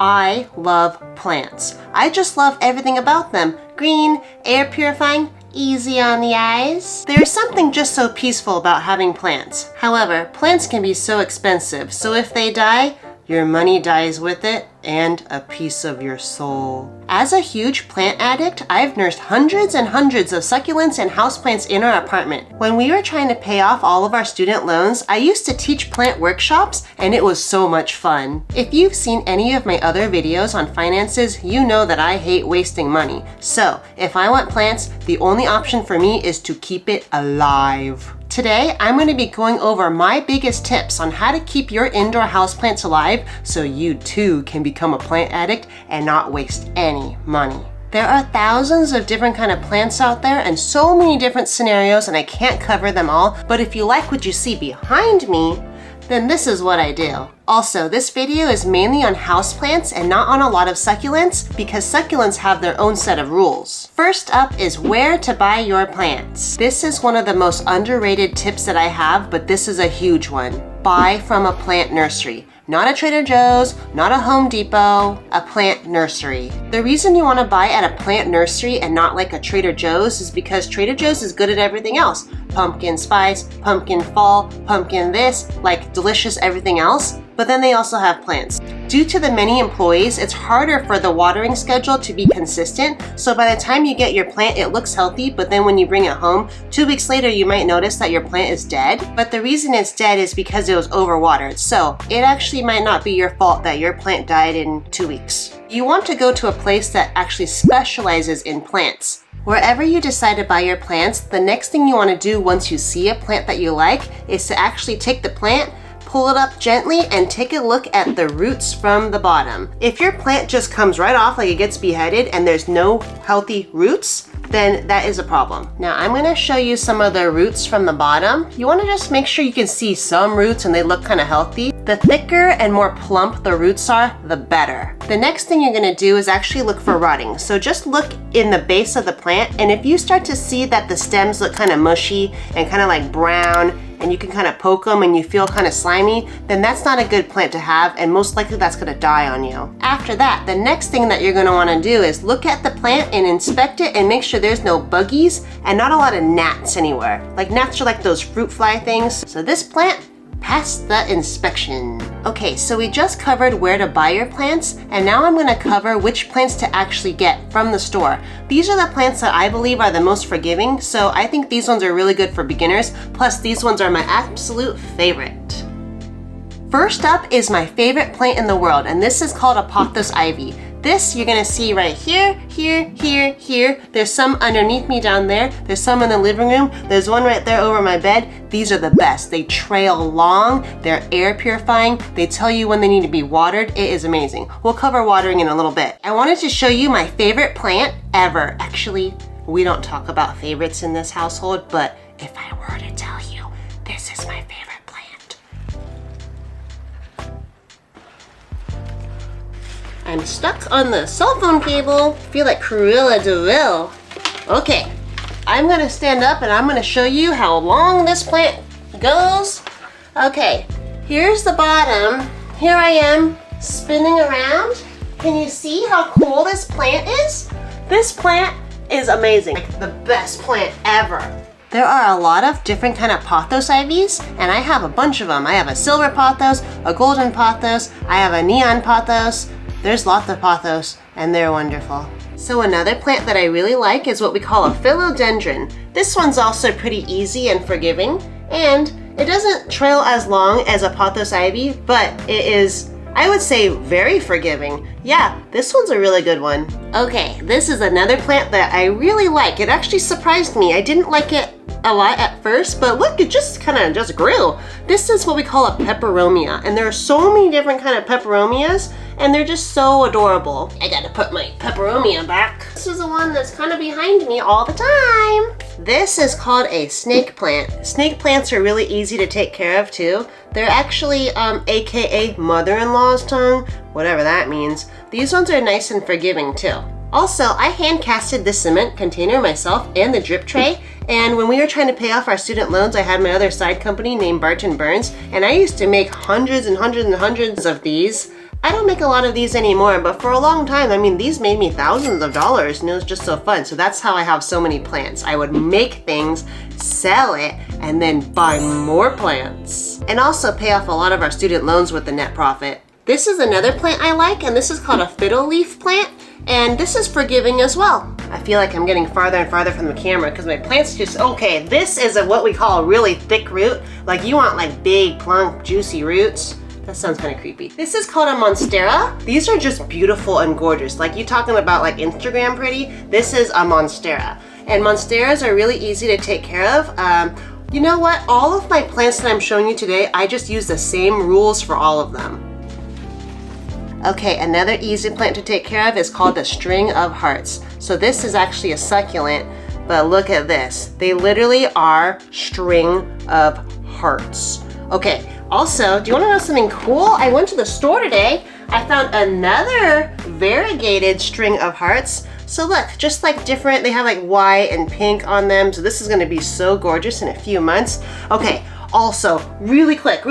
I love plants. I just love everything about them. Green, air purifying, easy on the eyes. There's something just so peaceful about having plants. However, plants can be so expensive, so if they die, your money dies with it and a piece of your soul. As a huge plant addict, I've nursed hundreds and hundreds of succulents and houseplants in our apartment. When we were trying to pay off all of our student loans, I used to teach plant workshops and it was so much fun. If you've seen any of my other videos on finances, you know that I hate wasting money. So if I want plants, the only option for me is to keep it alive. Today, I'm going to be going over my biggest tips on how to keep your indoor houseplants alive so you too can become a plant addict and not waste any money. There are thousands of different kind of plants out there and so many different scenarios, and I can't cover them all, but if you like what you see behind me, then this is what I do. Also, this video is mainly on houseplants and not on a lot of succulents because succulents have their own set of rules. First up is where to buy your plants. This is one of the most underrated tips that I have, but this is a huge one. Buy from a plant nursery. Not a Trader Joe's, not a Home Depot, a plant nursery. The reason you want to buy at a plant nursery and not like a Trader Joe's is because Trader Joe's is good at everything else. Pumpkin spice, pumpkin fall, pumpkin this, like delicious everything else. But then they also have plants. Due to the many employees, it's harder for the watering schedule to be consistent. So by the time you get your plant, it looks healthy, but then when you bring it home, 2 weeks later, you might notice that your plant is dead. But the reason it's dead is because it was overwatered. So it actually might not be your fault that your plant died in 2 weeks. You want to go to a place that actually specializes in plants. Wherever you decide to buy your plants, the next thing you want to do once you see a plant that you like is to actually take the plant, pull it up gently, and take a look at the roots from the bottom. If your plant just comes right off like it gets beheaded and there's no healthy roots, then that is a problem. Now I'm going to show you some of the roots from the bottom. You want to just make sure you can see some roots and they look kind of healthy. The thicker and more plump the roots are, the better. The next thing you're going to do is actually look for rotting. So just look in the base of the plant, and if you start to see that the stems look kind of mushy and kind of like brown, and you can kind of poke them and you feel kind of slimy, then that's not a good plant to have, and most likely that's going to die on you. After that, the next thing that you're going to want to do is look at the plant and inspect it and make sure there's no buggies and not a lot of gnats anywhere. Like gnats are like those fruit fly things. So this plant passed the inspection. Okay, so we just covered where to buy your plants, and now I'm going to cover which plants to actually get from the store. These are the plants that I believe are the most forgiving, so I think these ones are really good for beginners, plus these ones are my absolute favorite. First up is my favorite plant in the world, and this is called a pothos ivy. This you're gonna see right here, here, here, here. There's some underneath me down there. There's some in the living room. There's one right there over my bed. These are the best. They trail long, they're air purifying. They tell you when they need to be watered. It is amazing. We'll cover watering in a little bit. I wanted to show you my favorite plant ever. Actually, we don't talk about favorites in this household, but if I were to tell you, this is my favorite plant. I'm stuck on the cell phone cable. I feel like Cruella de Vil. Okay, I'm gonna stand up and I'm gonna show you how long this plant goes. Okay, here's the bottom. Here I am spinning around. Can you see how cool this plant is? This plant is amazing, like the best plant ever. There are a lot of different kind of pothos ivies, and I have a bunch of them. I have a silver pothos, a golden pothos, I have a neon pothos. There's lots of pothos, and they're wonderful. So another plant that I really like is what we call a philodendron. This one's also pretty easy and forgiving, and it doesn't trail as long as a pothos ivy, but it is, I would say, very forgiving. Yeah, this one's a really good one. Okay, this is another plant that I really like. It actually surprised me. I didn't like it a lot at first, but look, it just kind of just grew. This is what we call a peperomia, and there are so many different kind of peperomias, and they're just so adorable. I gotta put my peperomia back. This is the one that's kind of behind me all the time. This is called a snake plant. Snake plants are really easy to take care of too. They're actually AKA mother-in-law's tongue, whatever that means. These ones are nice and forgiving too. Also, I hand casted this cement container myself and the drip tray, and when we were trying to pay off our student loans, I had my other side company named Barton Burns, and I used to make hundreds and hundreds and hundreds of these. I don't make a lot of these anymore, but for a long time, I mean, these made me thousands of dollars and it was just so fun. So that's how I have so many plants. I would make things, sell it, and then buy more plants. And also pay off a lot of our student loans with the net profit. This is another plant I like, and this is called a fiddle leaf plant. And this is forgiving as well. I feel like I'm getting farther and farther from the camera because my plants just, okay, this is what we call a really thick root. Like you want like big, plump, juicy roots. That sounds kind of creepy. This is called a monstera. These are just beautiful and gorgeous. Like you talking about like Instagram pretty, this is a monstera. And monsteras are really easy to take care of. You know what? All of my plants that I'm showing you today, I just use the same rules for all of them. Okay, another easy plant to take care of is called the string of hearts. So this is actually a succulent, but look at this. They literally are string of hearts. Okay, also, do you want to know something cool? I went to the store today. I found another variegated string of hearts. So look, just like different, they have like white and pink on them. So this is going to be so gorgeous in a few months. Okay. Also, really quick,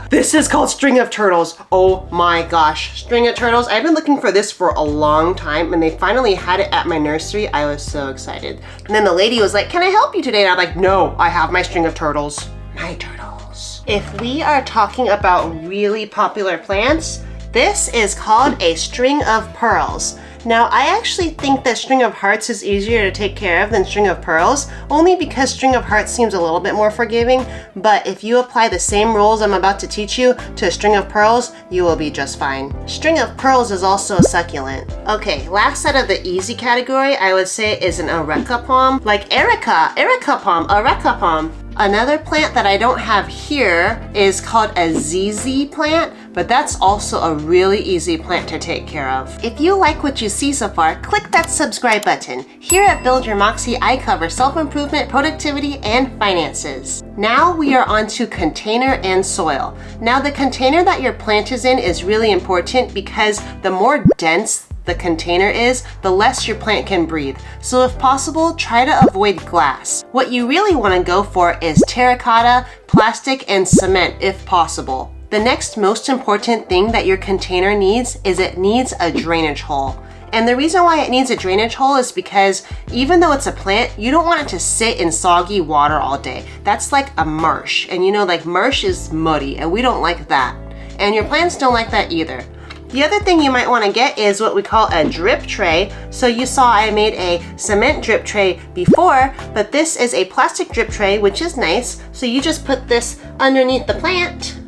this is called string of turtles. Oh my gosh, string of turtles. I've been looking for this for a long time and they finally had it at my nursery. I was so excited. And then the lady was like, can I help you today? And I'm like, no, I have my string of turtles. My turtles. If we are talking about really popular plants, this is called a string of pearls. Now, I actually think that string of hearts is easier to take care of than string of pearls, only because string of hearts seems a little bit more forgiving, but if you apply the same rules I'm about to teach you to a string of pearls, you will be just fine. String of pearls is also a succulent. Okay, last out of the easy category, I would say is an areca palm, like Erica palm. Another plant that I don't have here is called a ZZ plant, but that's also a really easy plant to take care of. If you like what you see so far, click that subscribe button. Here at Build Your Moxie, I cover self-improvement, productivity, and finances. Now we are on to container and soil. Now the container that your plant is in is really important because the more dense the container is, the less your plant can breathe. So if possible, try to avoid glass. What you really want to go for is terracotta, plastic, and cement if possible. The next most important thing that your container needs is it needs a drainage hole. And the reason why it needs a drainage hole is because even though it's a plant, you don't want it to sit in soggy water all day. That's like a marsh. And you know, like marsh is muddy and we don't like that. And your plants don't like that either. The other thing you might want to get is what we call a drip tray. So you saw I made a cement drip tray before, but this is a plastic drip tray, which is nice. So you just put this underneath the plant.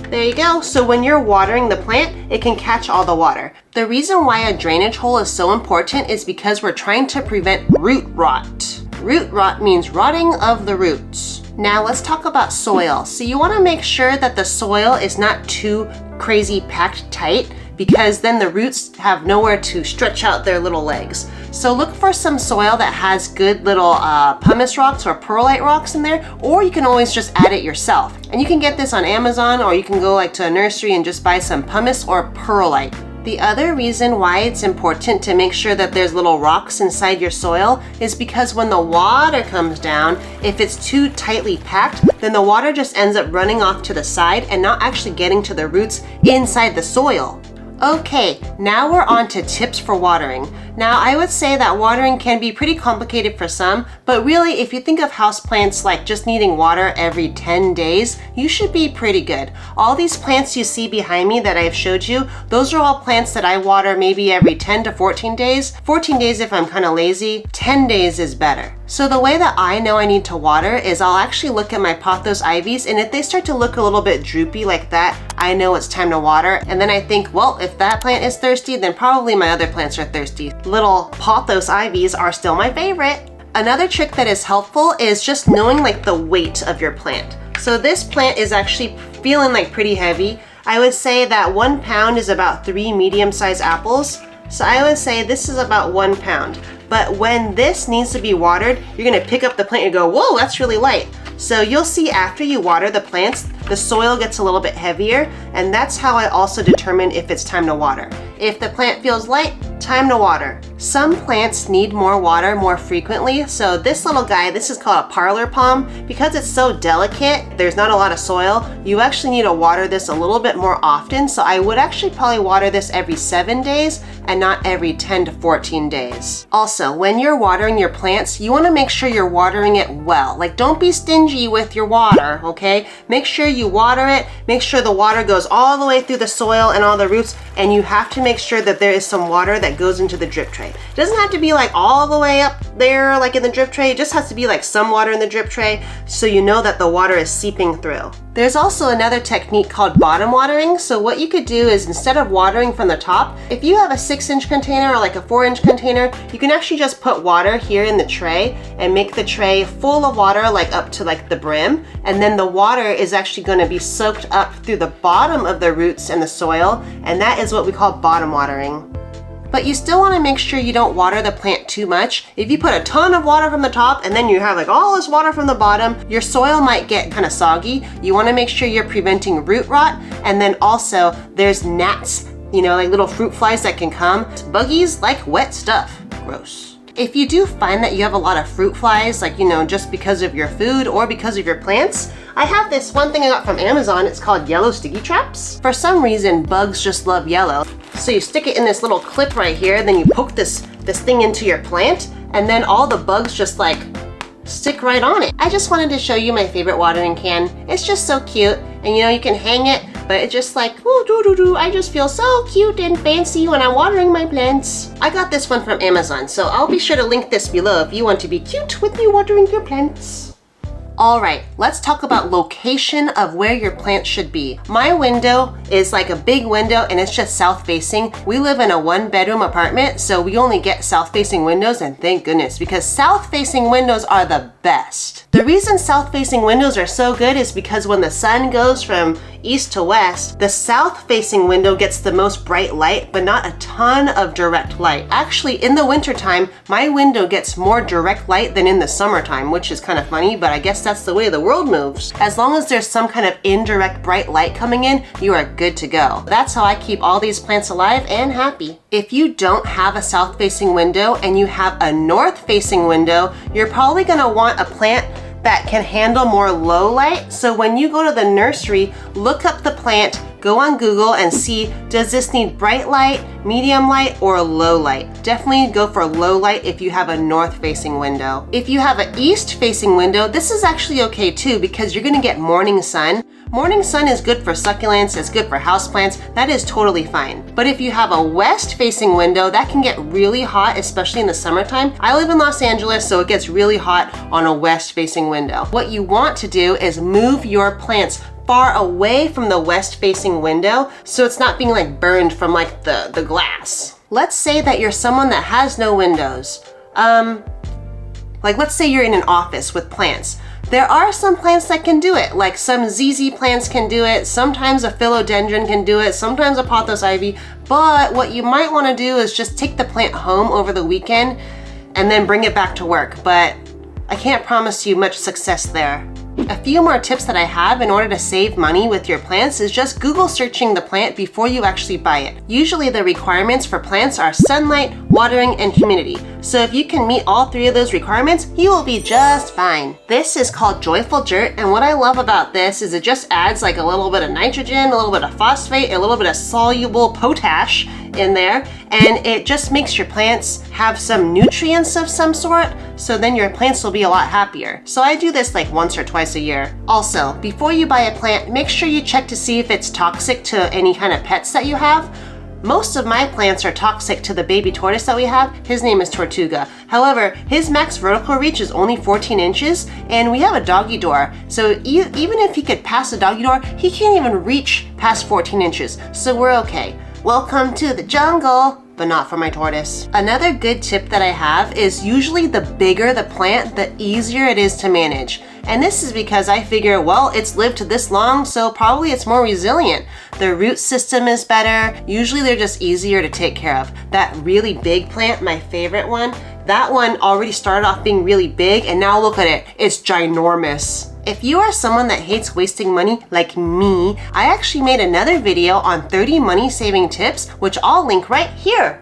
There you go. So when you're watering the plant, it can catch all the water. The reason why a drainage hole is so important is because we're trying to prevent root rot. Root rot means rotting of the roots. Now let's talk about soil. So you want to make sure that the soil is not too crazy packed tight because then the roots have nowhere to stretch out their little legs. So look for some soil that has good little pumice rocks or perlite rocks in there, or you can always just add it yourself. And you can get this on Amazon, or you can go like to a nursery and just buy some pumice or perlite. The other reason why it's important to make sure that there's little rocks inside your soil is because when the water comes down, if it's too tightly packed, then the water just ends up running off to the side and not actually getting to the roots inside the soil. Okay, now we're on to tips for watering. Now, I would say that watering can be pretty complicated for some, but really, if you think of houseplants like just needing water every 10 days, you should be pretty good. All these plants you see behind me that I've showed you, those are all plants that I water maybe every 10 to 14 days. 14 days if I'm kind of lazy, 10 days is better. So the way that I know I need to water is I'll actually look at my pothos ivies, and if they start to look a little bit droopy like that, I know it's time to water. And then I think, well, if that plant is thirsty, then probably my other plants are thirsty. Little pothos ivies are still my favorite. Another trick that is helpful is just knowing like the weight of your plant. So this plant is actually feeling like pretty heavy. I would say that 1 pound is about 3 medium-sized apples. So I would say this is about 1 pound. But when this needs to be watered, you're gonna pick up the plant and go, whoa, that's really light. So you'll see after you water the plants, the soil gets a little bit heavier, and that's how I also determine if it's time to water. If the plant feels light, time to water. Some plants need more water more frequently, so this little guy, this is called a parlor palm. Because it's so delicate, there's not a lot of soil, you actually need to water this a little bit more often, so I would actually probably water this every 7 days and not every 10 to 14 days. Also, when you're watering your plants, you want to make sure you're watering it well. Like, don't be stingy with your water, okay? Make sure you water it, make sure the water goes all the way through the soil and all the roots, and you have to make sure that there is some water that goes into the drip tray. It doesn't have to be like all the way up there like in the drip tray, it just has to be like some water in the drip tray so you know that the water is seeping through. There's also another technique called bottom watering. So what you could do is, instead of watering from the top, if you have a 6-inch container or like a 4-inch container, you can actually just put water here in the tray and make the tray full of water, like up to like the brim. And then the water is actually going to be soaked up through the bottom of the roots and the soil. And that is what we call bottom watering. But you still want to make sure you don't water the plant too much. If you put a ton of water from the top and then you have like all this water from the bottom, your soil might get kind of soggy. You want to make sure you're preventing root rot. And then also there's gnats, like little fruit flies that can come. Buggies like wet stuff. Gross. If you do find that you have a lot of fruit flies, like, just because of your food or because of your plants, I have this one thing I got from Amazon. It's called yellow sticky traps. For some reason, bugs just love yellow. So you stick it in this little clip right here, then you poke this thing into your plant, and then all the bugs just like stick right on it. I just wanted to show you my favorite watering can. It's just so cute, and you can hang it, but it's just like, I just feel so cute and fancy when I'm watering my plants. I got this one from Amazon, so I'll be sure to link this below if you want to be cute with me watering your plants. All right, let's talk about location of where your plant should be. My window is like a big window and it's just south facing. We live in a 1-bedroom apartment, so we only get south facing windows, and thank goodness, because south facing windows are the best. The reason south facing windows are so good is because when the sun goes from east to west, the south facing window gets the most bright light, but not a ton of direct light. Actually, in the wintertime, my window gets more direct light than in the summertime, which is kind of funny, but I guess that's the way the world moves. As long as there's some kind of indirect bright light coming in, you are good to go. That's how I keep all these plants alive and happy. If you don't have a south facing window and you have a north facing window, you're probably gonna want a plant that can handle more low light. So when you go to the nursery, look up the plant, go on Google and see, does this need bright light, medium light, or low light? Definitely go for low light if you have a north facing window. If you have an east facing window, this is actually okay too, because you're gonna get morning sun. Morning sun is good for succulents, it's good for houseplants, that is totally fine. But if you have a west facing window, that can get really hot, especially in the summertime. I live in Los Angeles, so it gets really hot on a west facing window. What you want to do is move your plants far away from the west facing window so it's not being like burned from like the glass. Let's say that you're someone that has no windows. Like let's say you're in an office with plants. There are some plants that can do it, like some ZZ plants can do it, sometimes a philodendron can do it, sometimes a pothos ivy, but what you might want to do is just take the plant home over the weekend and then bring it back to work, but I can't promise you much success there. A few more tips that I have in order to save money with your plants is just Google searching the plant before you actually buy it. Usually the requirements for plants are sunlight, watering, and humidity. So if you can meet all 3 of those requirements, you will be just fine. This is called Joyful Dirt, and what I love about this is it just adds like a little bit of nitrogen, a little bit of phosphate, a little bit of soluble potash in there, and it just makes your plants have some nutrients of some sort, so then your plants will be a lot happier. So I do this like once or twice a year. Also, before you buy a plant, make sure you check to see if it's toxic to any kind of pets that you have. Most of my plants are toxic to the baby tortoise that we have. His name is Tortuga. However, his max vertical reach is only 14 inches, and we have a doggy door. So even if he could pass the doggy door, he can't even reach past 14 inches. So we're okay. Welcome to the jungle, but not for my tortoise. Another good tip that I have is usually the bigger the plant, the easier it is to manage. And this is because I figure, well, it's lived this long, so probably it's more resilient. The root system is better. Usually they're just easier to take care of. That really big plant, my favorite one, that one already started off being really big, and now look at it, it's ginormous. If you are someone that hates wasting money like me, I actually made another video on 30 money saving tips, which I'll link right here.